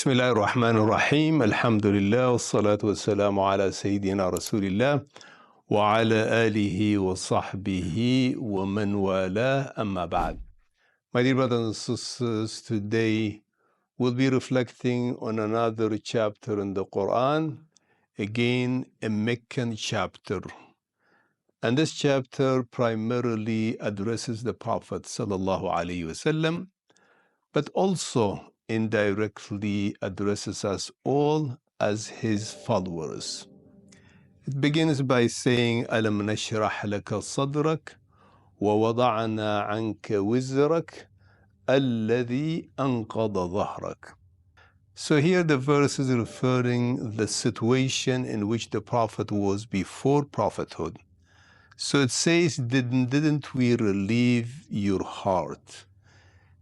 بسم الله الرحمن الرحيم الحمد لله والصلاة والسلام على سيدنا رسول الله وعلى آله وصحبه ومن والاه أما بعد. My dear brothers and sisters, today we'll be reflecting on another chapter in the Quran, again a Meccan chapter. And this chapter primarily addresses the Prophet sallallahu alaihi wasallam, but also indirectly addresses us all as his followers. It begins by saying, أَلَمْ نَشْرَحْ لَكَ صَدْرَكَ وَوَضَعْنَا عَنْكَ وِزْرَكَ الَّذِي أَنْقَضَ ظَهْرَكَ. So here the verse is referring the situation in which the Prophet was before prophethood. So it says, didn't we relieve your heart?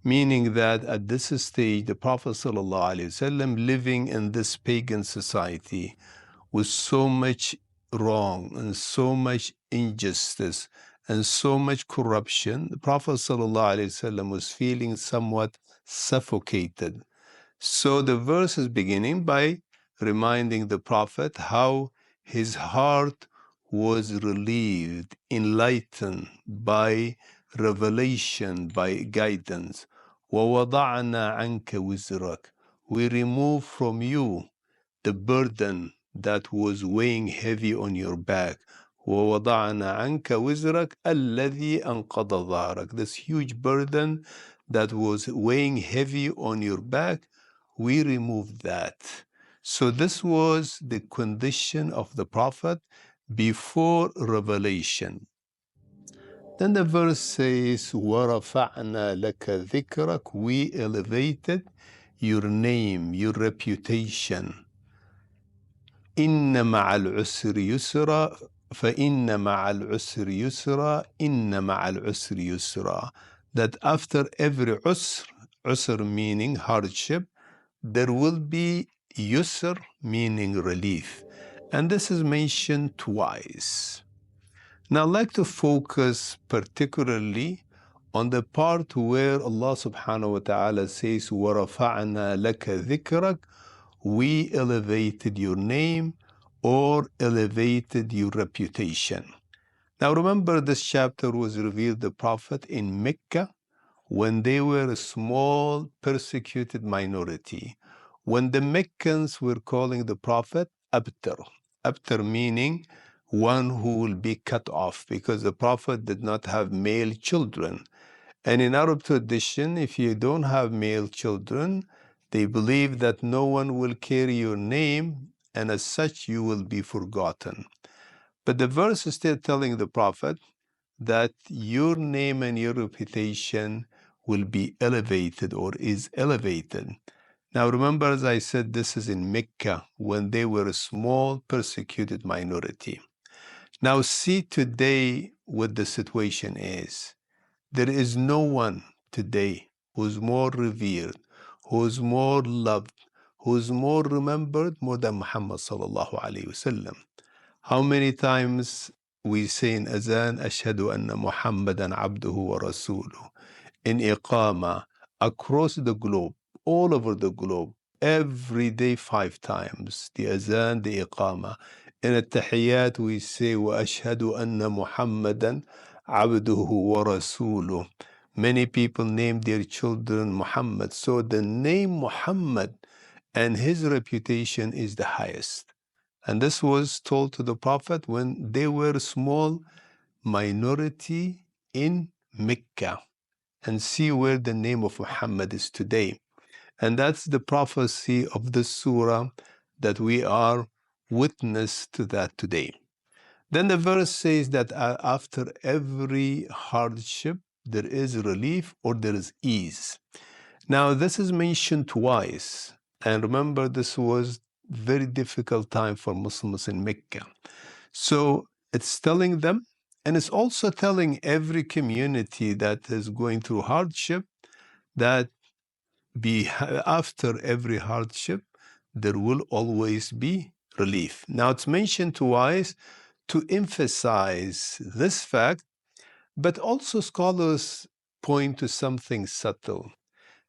Meaning that at this stage, the Prophet ﷺ, living in this pagan society with so much wrong and so much injustice and so much corruption, the Prophet ﷺ was feeling somewhat suffocated. So the verse is beginning by reminding the Prophet how his heart was relieved, enlightened by revelation, by guidance. وَوَضَعْنَا عَنْكَ وِزْرَكَ. We remove from you the burden that was weighing heavy on your back. وَوَضَعْنَا عَنْكَ وِزْرَكَ الَّذِي أَنْقَضَ ظَهْرَكَ. This huge burden that was weighing heavy on your back, we removed that. So this was the condition of the Prophet before revelation. Then the verse says, وَرَفَعْنَا لَكَ ذِكْرَكَ. We elevated your name, your reputation. إِنَّ مَعَ الْعُسْرِ يُسْرًا فَإِنَّ مَعَ الْعُسْرِ يُسْرًا إِنَّ مَعَ الْعُسْرِ يُسْرًا. That after every usr meaning hardship, there will be yusr meaning relief. And this is mentioned twice. Now I'd like to focus particularly on the part where Allah subhanahu wa ta'ala says, وَرَفَعْنَا لَكَ ذِكْرَكَ. We elevated your name or elevated your reputation. Now remember, this chapter was revealed to the Prophet in Mecca when they were a small persecuted minority. When the Meccans were calling the Prophet Abtar. Abtar meaning one who will be cut off, because the Prophet did not have male children. And in Arab tradition, if you don't have male children, they believe that no one will carry your name, and as such you will be forgotten. But the verse is still telling the Prophet that your name and your reputation will be elevated or is elevated. Now remember, as I said, this is in Mecca when they were a small persecuted minority. Now see today what the situation is. There is no one today who's more revered, who's more loved, who's more remembered more than Muhammad sallallahu alaihi wasallam. How many times we say in Azan, Ashhadu anna Muhammadan abduhu wa rasuluh, in Iqama, across the globe, all over the globe, every day 5 times, the Azan, the Iqama. In At-Tahiyyat we say, wa ashhadu anna Muhammadan abduhu wa rasuluh. Many people name their children Muhammad. So the name Muhammad and his reputation is the highest. And this was told to the Prophet when they were a small minority in Mecca. And see where the name of Muhammad is today. And that's the prophecy of this surah, that we are witness to that today. Then the verse says that after every hardship, there is relief or there is ease. Now this is mentioned twice. And remember, this was very difficult time for Muslims in Mecca. So it's telling them, and it's also telling every community that is going through hardship, that after every hardship, there will always be relief. Now it's mentioned twice to emphasize this fact, but also scholars point to something subtle,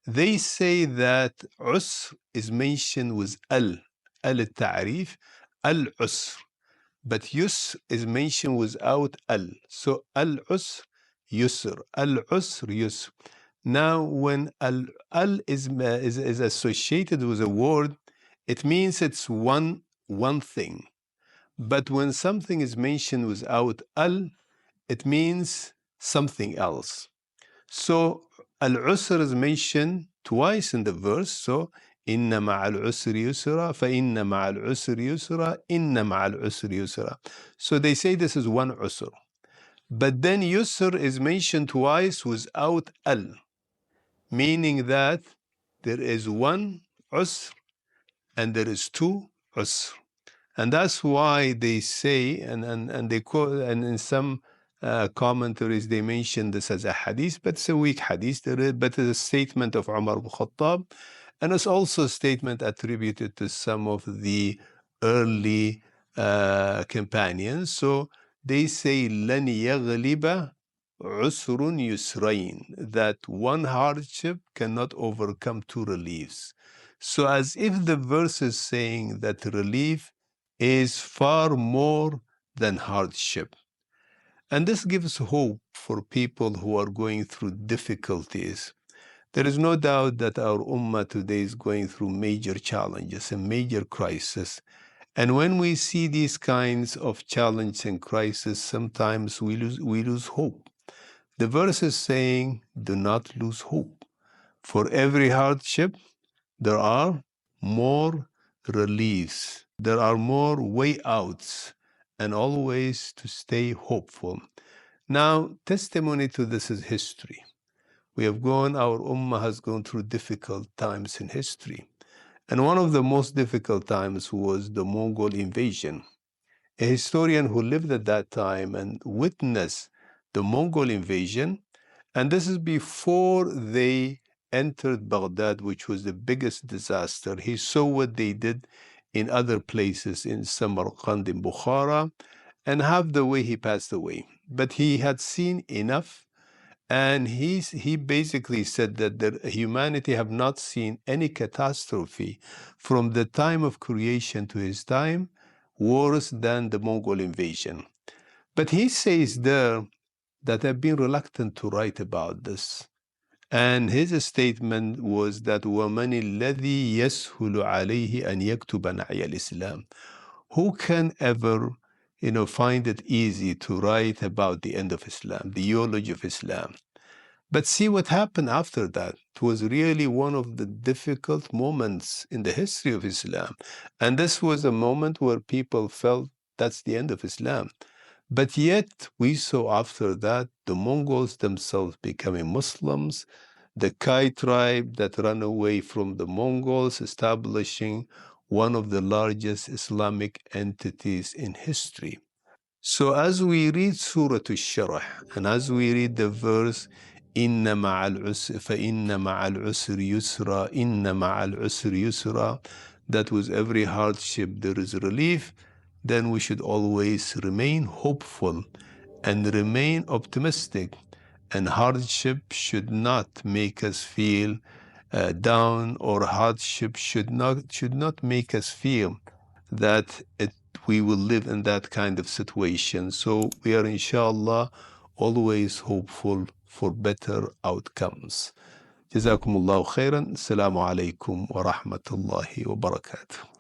they say that عسر is mentioned with al-ta'rif, al-usr. But yusr is mentioned without al. So al-usr, yusr. Al-usr, yusr. Now, when al is associated with a word, it means it's one thing. But when something is mentioned without al, it means something else. So al-usr is mentioned twice in the verse. So inna ma'al usri yusra, fa inna ma'al usri yusra, inna ma'al usri yusra. So they say this is one usr. But then yusr is mentioned twice without al, meaning that there is one usr and there is two usr. And that's why they say, and they quote, and in some commentaries they mention this as a hadith, but it's a weak hadith, but it's a statement of Umar ibn Khattab, and it's also a statement attributed to some of the early companions. So they say, لَنْ يَغْلِبَ عُسْرٌ يُسْرَيْنِ, that one hardship cannot overcome two reliefs. So as if the verse is saying that relief is far more than hardship. And this gives hope for people who are going through difficulties. There is no doubt that our ummah today is going through major challenges and major crises. And when we see these kinds of challenges and crises, sometimes we lose hope. The verse is saying, do not lose hope. For every hardship, there are more reliefs. There are more way outs, and always to stay hopeful. Now, testimony to this is history. Our ummah has gone through difficult times in history. And one of the most difficult times was the Mongol invasion. A historian who lived at that time and witnessed the Mongol invasion, and this is before they entered Baghdad, which was the biggest disaster. He saw what they did in other places, in Samarkand, in Bukhara, and half the way he passed away. But he had seen enough, and he basically said that humanity have not seen any catastrophe from the time of creation to his time worse than the Mongol invasion. But he says there that I've been reluctant to write about this. And his statement was that وَمَنِ الَّذِي يَسْهُلُ عَلَيْهِ أَنْ يَكْتُبَ نَعْيَ الْإِسْلَامِ. Who can ever, find it easy to write about the end of Islam, the eulogy of Islam? But see what happened after that. It was really one of the difficult moments in the history of Islam. And this was a moment where people felt that's the end of Islam. But yet, we saw after that the Mongols themselves becoming Muslims, the Kai tribe that ran away from the Mongols, establishing one of the largest Islamic entities in history. So as we read Surah Al-Sharh, and as we read the verse, إِنَّ مَعَ الْعُسْرِ فَإِنَّ مَعَ الْعُسْرِ يُسْرًا إِنَّ مَعَ الْعُسْرِ يُسْرًا, that with every hardship there is relief, then we should always remain hopeful and remain optimistic. And hardship should not make us feel down, or hardship should not make us feel that we will live in that kind of situation. So we are, inshallah, always hopeful for better outcomes. جزاكم الله خيرا. السلام عليكم ورحمة الله وبركاته.